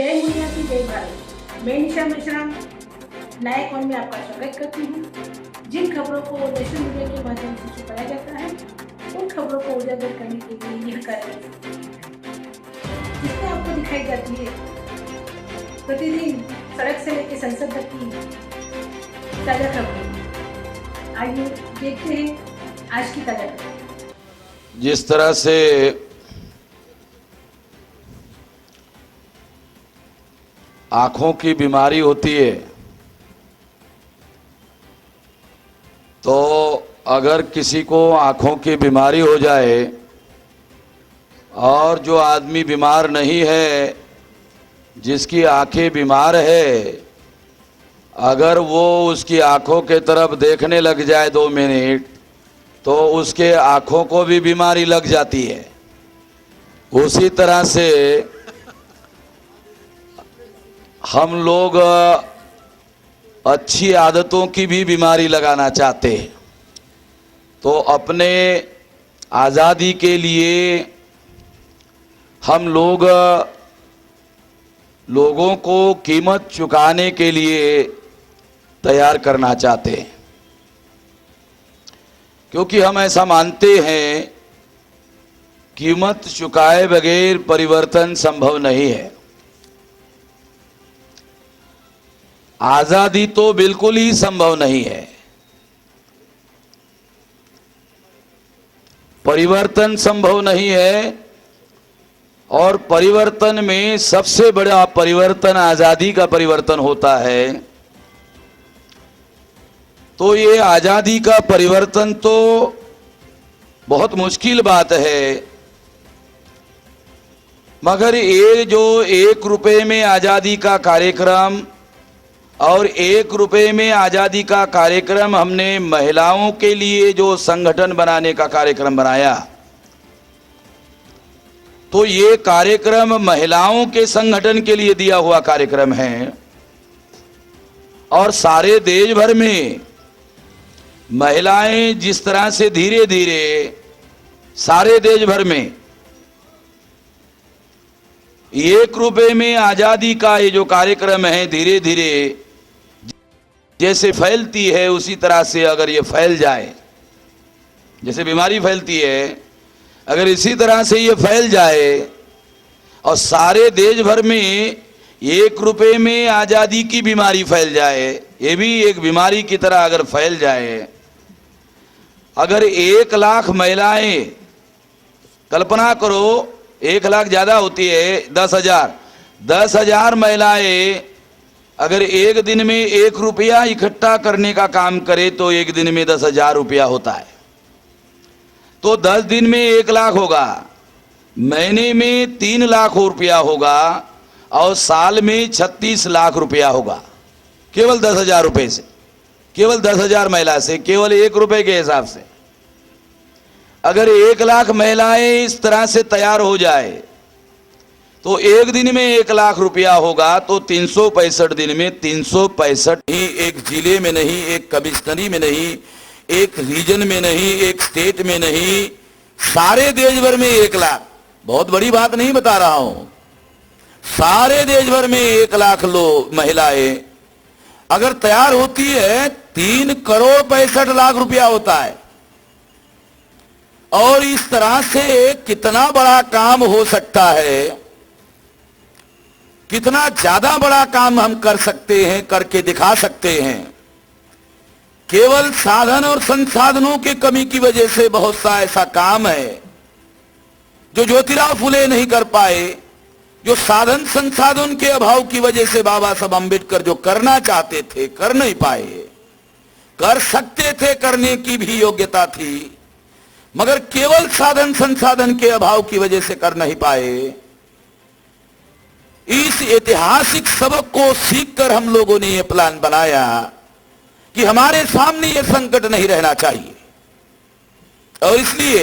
जय मुनिया की जय भारत। मैं निशा मिश्रा नया कौन में आपका स्वागत करती हूँ। जिन खबरों को नेशनल मीडिया के माध्यम से छुपाया जाता है उन खबरों को उजागर करने के लिए यह कार्यक्रम जिसमें आपको दिखाई जाती है प्रतिदिन सड़क से लेकर संसद तक की ताजा खबरें। आइए देखते हैं आज की ताजा खबरें। जिस तरह से आँखों की बीमारी होती है तो अगर किसी को आँखों की बीमारी हो जाए और जो आदमी बीमार नहीं है, जिसकी आँखें बीमार है, अगर वो उसकी आँखों के तरफ देखने लग जाए 2 मिनट तो उसके आँखों को भी बीमारी लग जाती है। उसी तरह से हम लोग अच्छी आदतों की भी बीमारी लगाना चाहते हैं, तो अपने आज़ादी के लिए हम लोगों को कीमत चुकाने के लिए तैयार करना चाहते हैं, क्योंकि हम ऐसा मानते हैं कीमत चुकाए बगैर परिवर्तन संभव नहीं है। आज़ादी तो बिल्कुल ही संभव नहीं है, परिवर्तन संभव नहीं है, और परिवर्तन में सबसे बड़ा परिवर्तन आज़ादी का परिवर्तन होता है। तो ये आज़ादी का परिवर्तन तो बहुत मुश्किल बात है, मगर ये जो 1 रुपये में आज़ादी का कार्यक्रम और 1 रुपये में आज़ादी का कार्यक्रम हमने महिलाओं के लिए जो संगठन बनाने का कार्यक्रम बनाया, तो ये कार्यक्रम महिलाओं के संगठन के लिए दिया हुआ कार्यक्रम है। और सारे देश भर में महिलाएं जिस तरह से धीरे धीरे सारे देश भर में 1 रुपये में आज़ादी का ये जो कार्यक्रम है धीरे धीरे जैसे फैलती है, उसी तरह से अगर ये फैल जाए, जैसे बीमारी फैलती है, अगर इसी तरह से ये फैल जाए और सारे देश भर में 1 रुपये में आज़ादी की बीमारी फैल जाए, ये भी एक बीमारी की तरह अगर फैल जाए, अगर 1 लाख महिलाएं, कल्पना करो 1 लाख ज़्यादा होती है, 10,000 महिलाएं अगर एक दिन में 1 रुपया इकट्ठा करने का काम करे तो एक दिन में 10,000 रुपया होता है। तो 10 दिन में 1 लाख होगा, महीने में 3 लाख रुपया होगा, और साल में 36 लाख रुपया होगा, केवल 10,000 रुपये से, केवल 10,000 महिला से, केवल 1 रुपये के हिसाब से। अगर 1 लाख महिलाएं इस तरह से तैयार हो जाए तो एक दिन में 1 लाख रुपया होगा, तो 365 दिन में 365 ही, एक जिले में नहीं, एक कमिश्नरी में नहीं, एक रीजन में नहीं, एक स्टेट में नहीं, सारे देश भर में 1 लाख, बहुत बड़ी बात नहीं बता रहा हूं, सारे देश भर में 1 लाख लोग महिलाएं अगर तैयार होती है 3 करोड़ 65 लाख रुपया होता है। और इस तरह से कितना बड़ा काम हो सकता है, कितना ज्यादा बड़ा काम हम कर सकते हैं, करके दिखा सकते हैं। केवल साधन और संसाधनों की कमी की वजह से बहुत सा ऐसा काम है जो ज्योतिराव फुले नहीं कर पाए, जो साधन संसाधन के अभाव की वजह से बाबा साहब अम्बेडकर जो करना चाहते थे कर नहीं पाए। कर सकते थे, करने की भी योग्यता थी, मगर केवल साधन संसाधन के अभाव की वजह से कर नहीं पाए। इस ऐतिहासिक सबक को सीखकर हम लोगों ने यह प्लान बनाया कि हमारे सामने यह संकट नहीं रहना चाहिए, और इसलिए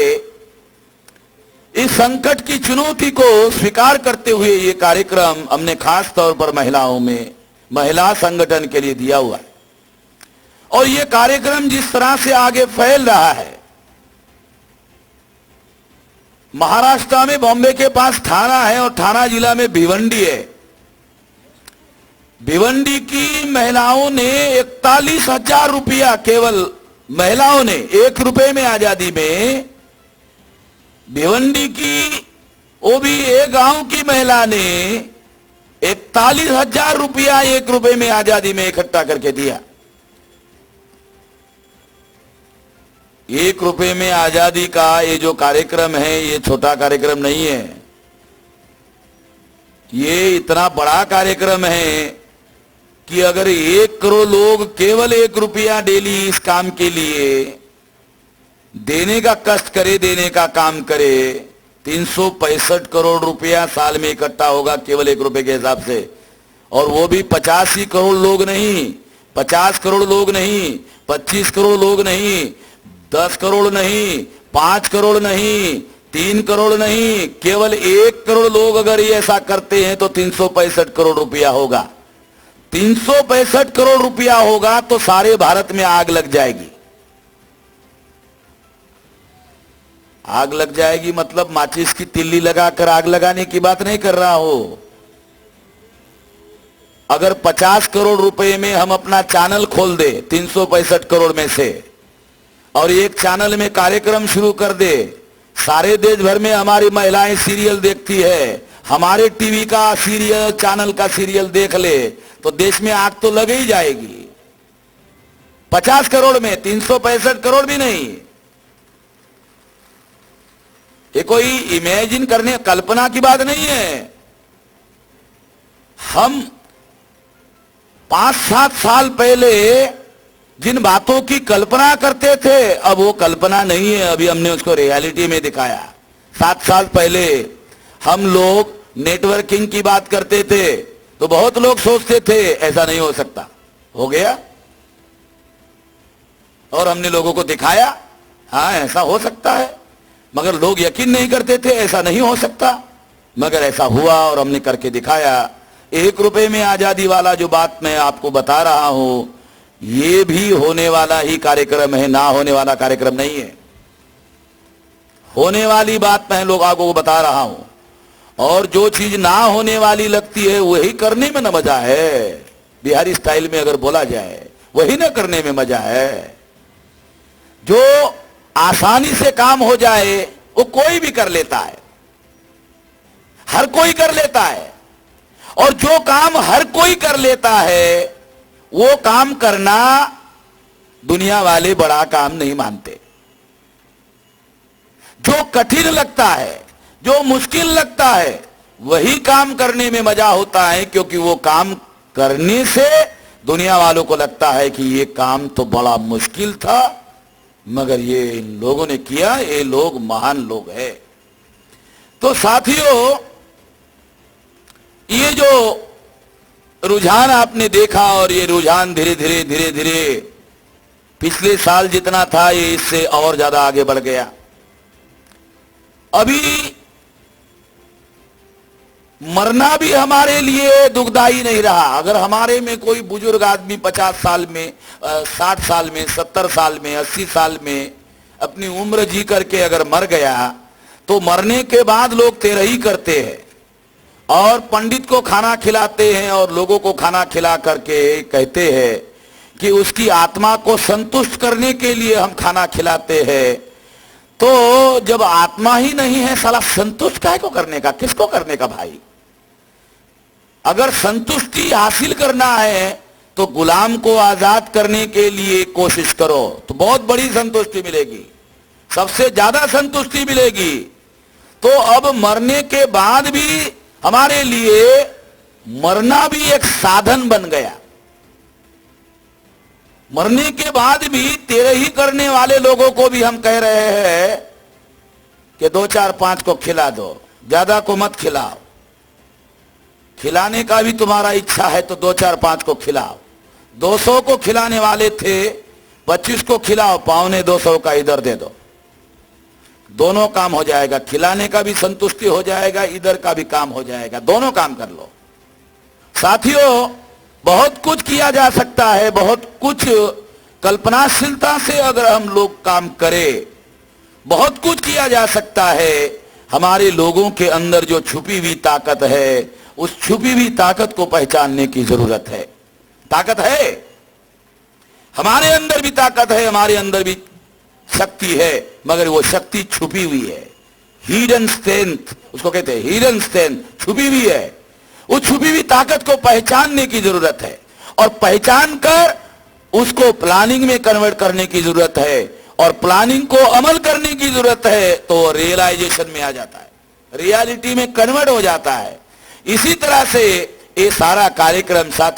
इस संकट की चुनौती को स्वीकार करते हुए यह कार्यक्रम हमने खास तौर पर महिलाओं में, महिला संगठन के लिए दिया हुआ है। और यह कार्यक्रम जिस तरह से आगे फैल रहा है, महाराष्ट्र में बॉम्बे के पास ठाणा है और ठाणा जिला में भिवंडी है, भिवंडी की महिलाओं ने 41,000 रुपया, केवल महिलाओं ने 1 रुपए में आजादी में, भिवंडी की वो भी एक गांव की महिला ने 41,000 रुपया 1 रुपए में आजादी में इकट्ठा करके दिया। 1 रुपए में आजादी का ये जो कार्यक्रम है, ये छोटा कार्यक्रम नहीं है, ये इतना बड़ा कार्यक्रम है कि अगर 1 करोड़ लोग केवल 1 रुपया डेली इस काम के लिए देने का कष्ट करे, देने का काम करे, 365 करोड़ रुपया साल में इकट्ठा होगा केवल 1 रुपए के हिसाब से। और वो भी 85 करोड़ लोग नहीं, 50 करोड़ लोग नहीं, 25 करोड़ लोग नहीं, 10 करोड़ नहीं, 5 करोड़ नहीं, 3 करोड़ नहीं, केवल 1 करोड़ लोग अगर ये ऐसा करते हैं तो 365 करोड़ रुपया होगा। 365 करोड़ रुपया होगा तो सारे भारत में आग लग जाएगी। आग लग जाएगी मतलब माचिस की तिल्ली लगाकर आग लगाने की बात नहीं कर रहा हो। अगर 50 करोड़ रुपए में हम अपना चैनल खोल दे 365 करोड़ में से, और एक चैनल में कार्यक्रम शुरू कर दे, सारे देश भर में हमारी महिलाएं सीरियल देखती है, हमारे टीवी का सीरियल, चैनल का सीरियल देख ले, तो देश में आग तो लग ही जाएगी। 50 करोड़ में, 365 करोड़ भी नहीं। ये कोई इमेजिन करने, कल्पना की बात नहीं है। हम 5-7 साल पहले जिन बातों की कल्पना करते थे, अब वो कल्पना नहीं है, अभी हमने उसको रियलिटी में दिखाया। 7 साल पहले हम लोग नेटवर्किंग की बात करते थे तो बहुत लोग सोचते थे ऐसा नहीं हो सकता, हो गया, और हमने लोगों को दिखाया हाँ ऐसा हो सकता है, मगर लोग यकीन नहीं करते थे ऐसा नहीं हो सकता, मगर ऐसा हुआ और हमने करके दिखाया। 1 रुपए में आजादी वाला जो बात मैं आपको बता रहा हूं, ये भी होने वाला ही कार्यक्रम है, ना होने वाला कार्यक्रम नहीं है। होने वाली बात मैं लोगों को बता रहा हूं, और जो चीज ना होने वाली लगती है वही करने में न मजा है। बिहारी स्टाइल में अगर बोला जाए, वही ना करने में मजा है। जो आसानी से काम हो जाए वो कोई भी कर लेता है, हर कोई कर लेता है, और जो काम हर कोई कर लेता है वो काम करना दुनिया वाले बड़ा काम नहीं मानते। जो कठिन लगता है, जो मुश्किल लगता है, वही काम करने में मजा होता है, क्योंकि वो काम करने से दुनिया वालों को लगता है कि ये काम तो बड़ा मुश्किल था, मगर ये इन लोगों ने किया, ये लोग महान लोग हैं। तो साथियों, ये जो रुझान आपने देखा, और ये रुझान धीरे धीरे पिछले साल जितना था ये इससे और ज्यादा आगे बढ़ गया। अभी मरना भी हमारे लिए दुखदाई नहीं रहा। अगर हमारे में कोई बुजुर्ग आदमी 50 साल में, 60 साल में, 70 साल में, 80 साल में अपनी उम्र जी करके अगर मर गया, तो मरने के बाद लोग तेरही करते हैं और पंडित को खाना खिलाते हैं और लोगों को खाना खिला करके कहते हैं कि उसकी आत्मा को संतुष्ट करने के लिए हम खाना खिलाते हैं। तो जब आत्मा ही नहीं है, साला संतुष्ट काहे को करने का, किसको करने का भाई? अगर संतुष्टि हासिल करना है तो गुलाम को आजाद करने के लिए कोशिश करो, तो बहुत बड़ी संतुष्टि मिलेगी, सबसे ज्यादा संतुष्टि मिलेगी। तो अब मरने के बाद भी हमारे लिए मरना भी एक साधन बन गया। मरने के बाद भी तेरही करने वाले लोगों को भी हम कह रहे हैं कि 2, 4, 5 को खिला दो, ज्यादा को मत खिलाओ। खिलाने का भी तुम्हारा इच्छा है तो 2, 4, 5 को खिलाओ। 200 को खिलाने वाले थे, 25 को खिलाओ, 250 का इधर दे दो। दोनों काम हो जाएगा, खिलाने का भी संतुष्टि हो जाएगा, इधर का भी काम हो जाएगा, दोनों काम कर लो। साथियों, बहुत कुछ किया जा सकता है, बहुत कुछ कल्पनाशीलता से अगर हम लोग काम करें, बहुत कुछ किया जा सकता है। हमारे लोगों के अंदर जो छुपी हुई ताकत है उस छुपी हुई ताकत को पहचानने की जरूरत है। ताकत है, हमारे अंदर भी ताकत है, हमारे अंदर भी शक्ति है, मगर वो शक्ति छुपी हुई है। हिडन स्ट्रेंथ उसको कहते हैं, हिडन स्ट्रेंथ, छुपी हुई है। उस छुपी हुई ताकत को पहचानने की जरूरत है और पहचान कर उसको प्लानिंग में कन्वर्ट करने की जरूरत है और प्लानिंग को अमल करने की जरूरत है, तो रियलाइजेशन में आ जाता है, रियलिटी में कन्वर्ट हो जाता है। इसी तरह से ये सारा कार्यक्रम साथ